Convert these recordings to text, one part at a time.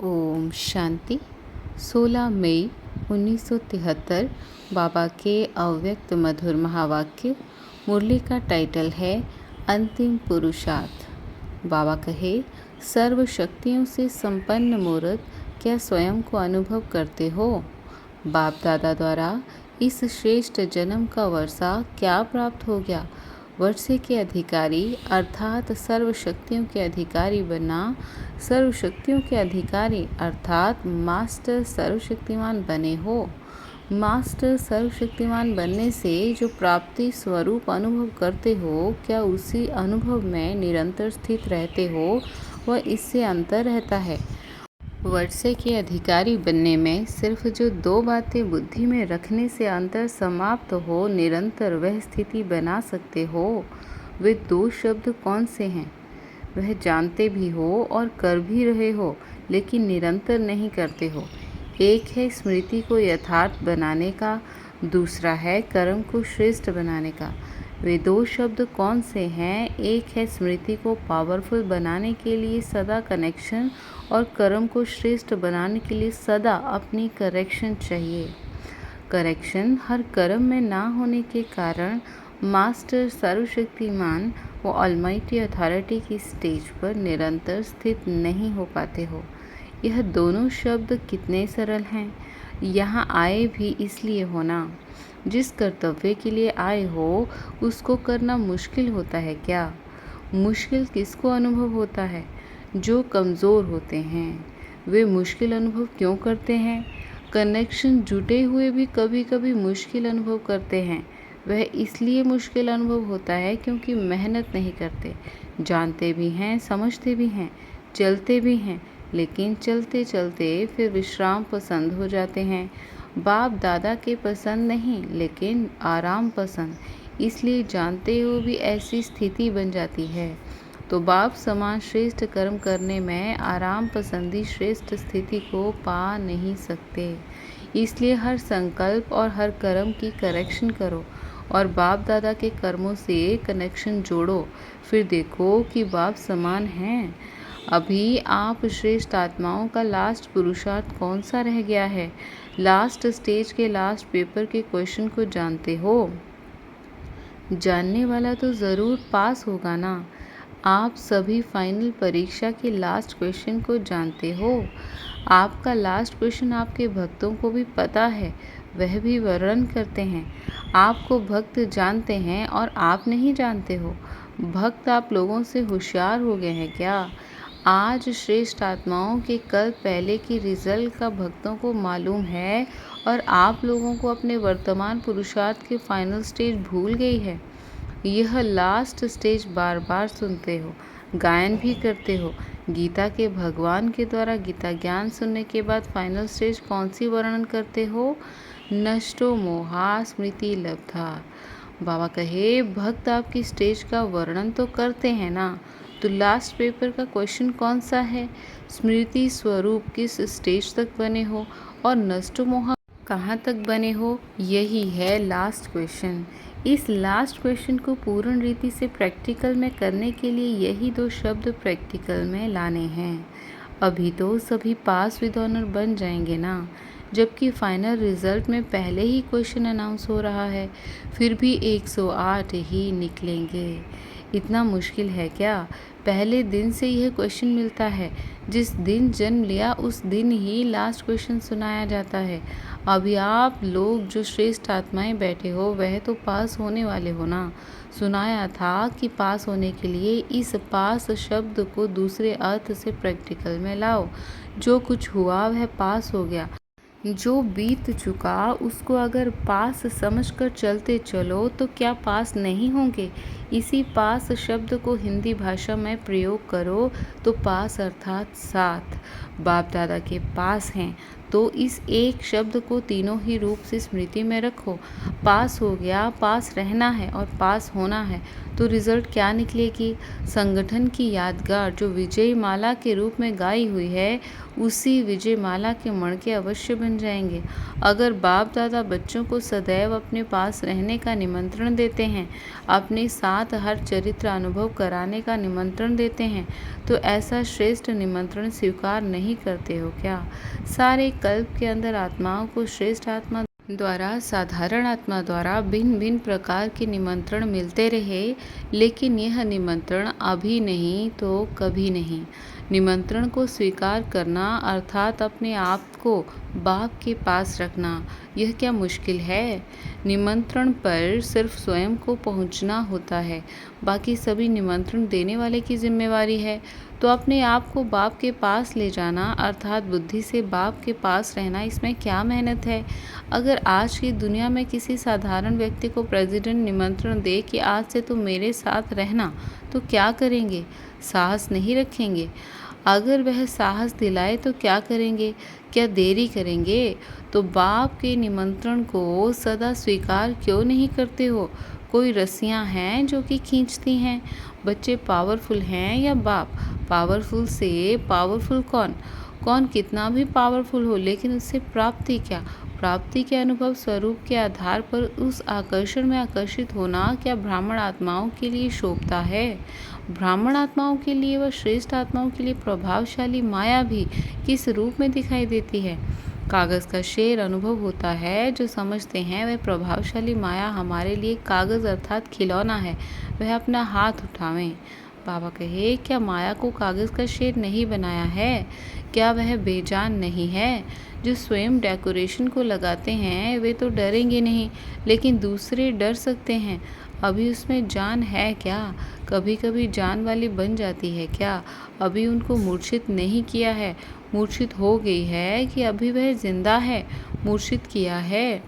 ओम शांति। 16 मई 1973 बाबा के अव्यक्त मधुर महावाक्य। मुरली का टाइटल है अंतिम पुरुषार्थ। बाबा कहे, सर्व शक्तियों से संपन्न मूर्त क्या स्वयं को अनुभव करते हो? बाप दादा द्वारा इस श्रेष्ठ जन्म का वर्षा क्या प्राप्त हो गया? वर्षे के अधिकारी अर्थात सर्व शक्तियों के अधिकारी बनना। सर्व शक्तियों के अधिकारी अर्थात मास्टर सर्वशक्तिमान बने हो। मास्टर सर्वशक्तिमान बनने से जो प्राप्ति स्वरूप अनुभव करते हो, क्या उसी अनुभव में निरंतर स्थित रहते हो व इससे अंतर रहता है? वर्षे के अधिकारी बनने में सिर्फ जो दो बातें बुद्धि में रखने से अंतर समाप्त हो, निरंतर वह स्थिति बना सकते हो। वे दो शब्द कौन से हैं? वह जानते भी हो और कर भी रहे हो, लेकिन निरंतर नहीं करते हो। एक है स्मृति को यथार्थ बनाने का, दूसरा है कर्म को श्रेष्ठ बनाने का। वे दो शब्द कौन से हैं? एक है स्मृति को पावरफुल बनाने के लिए सदा कनेक्शन, और कर्म को श्रेष्ठ बनाने के लिए सदा अपनी करेक्शन चाहिए। करेक्शन हर कर्म में ना होने के कारण मास्टर सर्वशक्तिमान व ऑलमाइटी अथॉरिटी की स्टेज पर निरंतर स्थित नहीं हो पाते हो। यह दोनों शब्द कितने सरल हैं। यहाँ आए भी इसलिए होना। जिस कर्तव्य के लिए आए हो उसको करना मुश्किल होता है क्या? मुश्किल किसको अनुभव होता है? जो कमज़ोर होते हैं। वे मुश्किल अनुभव क्यों करते हैं? कनेक्शन जुटे हुए भी कभी कभी मुश्किल अनुभव करते हैं। वह इसलिए मुश्किल अनुभव होता है क्योंकि मेहनत नहीं करते। जानते भी हैं, समझते भी हैं, चलते भी हैं, लेकिन चलते चलते फिर विश्राम पसंद हो जाते हैं। बाप दादा के पसंद नहीं, लेकिन आराम पसंद। इसलिए जानते हो भी ऐसी स्थिति बन जाती है। तो बाप समान श्रेष्ठ कर्म करने में आराम पसंदी श्रेष्ठ स्थिति को पा नहीं सकते। इसलिए हर संकल्प और हर कर्म की करेक्शन करो और बाप दादा के कर्मों से कनेक्शन जोड़ो। फिर देखो कि बाप समान हैं। अभी आप श्रेष्ठ आत्माओं का लास्ट पुरुषार्थ कौन सा रह गया है? लास्ट स्टेज के लास्ट पेपर के क्वेश्चन को जानते हो? जानने वाला तो ज़रूर पास होगा ना। आप सभी फाइनल परीक्षा के लास्ट क्वेश्चन को जानते हो। आपका लास्ट क्वेश्चन आपके भक्तों को भी पता है, वह भी वर्णन करते हैं। आपको भक्त जानते हैं और आप नहीं जानते हो। भक्त आप लोगों से होशियार हो गए हैं क्या? आज श्रेष्ठ आत्माओं के कल पहले की रिजल्ट का भक्तों को मालूम है और आप लोगों को अपने वर्तमान पुरुषार्थ के फाइनल स्टेज भूल गई है। यह लास्ट स्टेज बार बार सुनते हो, गायन भी करते हो। गीता के भगवान के द्वारा गीता ज्ञान सुनने के बाद फाइनल स्टेज कौन सी वर्णन करते हो? नष्टो मोहा स्मृति लब्धा। बाबा कहे, भक्त आपकी स्टेज का वर्णन तो करते हैं ना, तो लास्ट पेपर का क्वेश्चन कौन सा है? स्मृति स्वरूप किस स्टेज तक बने हो और नष्टो मोहा कहाँ तक बने हो? यही है लास्ट क्वेश्चन। इस लास्ट क्वेश्चन को पूर्ण रीति से प्रैक्टिकल में करने के लिए यही दो शब्द प्रैक्टिकल में लाने हैं। अभी तो सभी पास विद ऑनर बन जाएंगे ना, जबकि फाइनल रिजल्ट में पहले ही क्वेश्चन अनाउंस हो रहा है। फिर भी 108 ही निकलेंगे। इतना मुश्किल है क्या? पहले दिन से यह क्वेश्चन मिलता है। जिस दिन जन्म लिया उस दिन ही लास्ट क्वेश्चन सुनाया जाता है। अभी आप लोग जो श्रेष्ठ आत्माएं बैठे हो वह तो पास होने वाले हो ना। सुनाया था कि पास होने के लिए इस पास शब्द को दूसरे अर्थ से प्रैक्टिकल में लाओ। जो कुछ हुआ वह पास हो गया। जो बीत चुका उसको अगर पास समझकर चलते चलो तो क्या पास नहीं होंगे? इसी पास शब्द को हिंदी भाषा में प्रयोग करो तो पास अर्थात साथ। बाप दादा के पास हैं तो इस एक शब्द को तीनों ही रूप से स्मृति में रखो। पास हो गया, पास रहना है और पास होना है, तो रिजल्ट क्या निकलेगी? संगठन की यादगार जो विजय माला के रूप में गाई हुई है, उसी विजय माला के मणके अवश्य बन जाएंगे। अगर बाप दादा बच्चों को सदैव अपने पास रहने का निमंत्रण देते हैं, अपने साथ साथ हर चरित्र अनुभव कराने का निमंत्रण देते हैं, तो ऐसा श्रेष्ठ निमंत्रण स्वीकार नहीं करते हो क्या? सारे कल्प के अंदर आत्माओं को श्रेष्ठ आत्मा द्वारा, साधारण आत्मा द्वारा भिन्न भिन्न प्रकार के निमंत्रण मिलते रहे, लेकिन यह निमंत्रण अभी नहीं तो कभी नहीं। निमंत्रण को स्वीकार करना अर्थात अपने आप को बाप के पास रखना, यह क्या मुश्किल है? निमंत्रण पर सिर्फ स्वयं को पहुंचना होता है, बाकी सभी निमंत्रण देने वाले की जिम्मेवारी है। तो अपने आप को बाप के पास ले जाना अर्थात बुद्धि से बाप के पास रहना, इसमें क्या मेहनत है? अगर आज की दुनिया में किसी साधारण व्यक्ति को प्रेसिडेंट निमंत्रण दे कि आज से तुम मेरे साथ रहना, तो क्या करेंगे? साहस नहीं रखेंगे। अगर वह साहस दिलाए तो क्या करेंगे? क्या देरी करेंगे? तो बाप के निमंत्रण को सदा स्वीकार क्यों नहीं करते हो? कोई रस्सियां हैं जो कि खींचती हैं। बच्चे पावरफुल हैं या बाप? पावरफुल से पावरफुल कौन? कौन कितना भी पावरफुल हो, लेकिन उससे प्राप्ति क्या? प्राप्ति के अनुभव स्वरूप के आधार पर उस आकर्षण में आकर्षित होना क्या ब्राह्मण आत्माओं के लिए शोभता है? ब्राह्मण आत्माओं के लिए व श्रेष्ठ आत्माओं के लिए प्रभावशाली माया भी किस रूप में दिखाई देती है? कागज़ का शेर अनुभव होता है। जो समझते हैं वह प्रभावशाली माया हमारे लिए कागज़ अर्थात खिलौना है, वह अपना हाथ उठावें। बाबा कहे, क्या माया को कागज़ का शेर नहीं बनाया है? क्या वह बेजान नहीं है? जो स्वयं डेकोरेशन को लगाते हैं वे तो डरेंगे नहीं, लेकिन दूसरे डर सकते हैं। अभी उसमें जान है क्या? कभी कभी जान वाली बन जाती है क्या? अभी उनको मूर्छित नहीं किया है। मूर्छित हो गई है कि अभी वह जिंदा है? मूर्छित किया है,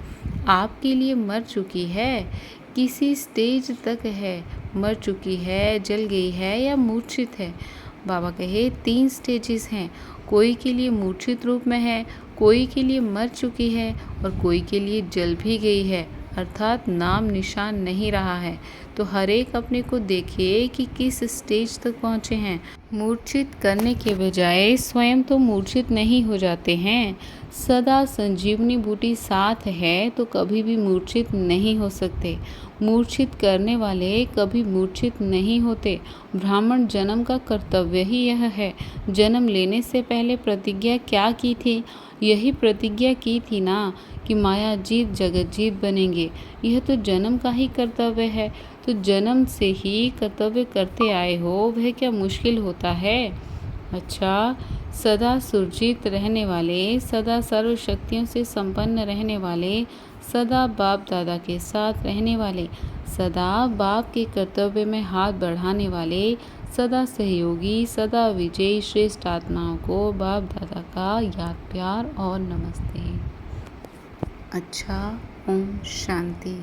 आपके लिए मर चुकी है, किसी स्टेज तक है, मर चुकी है, जल गई है या मूर्छित है? बाबा कहे 3 स्टेजेस हैं। कोई के लिए मूर्छित रूप में है, कोई के लिए मर चुकी है और कोई के लिए जल भी गई है, अर्थात नाम निशान नहीं रहा है। तो हर एक अपने को देखे कि किस स्टेज तक पहुँचे हैं। मूर्छित करने के बजाय स्वयं तो मूर्छित नहीं हो जाते हैं। सदा संजीवनी बूटी साथ है तो कभी भी मूर्छित नहीं हो सकते। मूर्छित करने वाले कभी मूर्छित नहीं होते। ब्राह्मण जन्म का कर्तव्य ही यह है। जन्म लेने से पहले प्रतिज्ञा क्या की थी? यही प्रतिज्ञा की थी ना कि माया जीत जगत जीत बनेंगे। यह तो जन्म का ही कर्तव्य है। तो जन्म से ही कर्तव्य करते आए हो, वह क्या मुश्किल होता है? अच्छा, सदा सुरजीत रहने वाले, सदा सर्व शक्तियों से संपन्न रहने वाले, सदा बाप दादा के साथ रहने वाले, सदा बाप के कर्तव्य में हाथ बढ़ाने वाले, सदा सहयोगी, सदा विजयी श्रेष्ठ आत्माओं को बाप दादा का याद प्यार और नमस्ते। अच्छा, ओम शांति।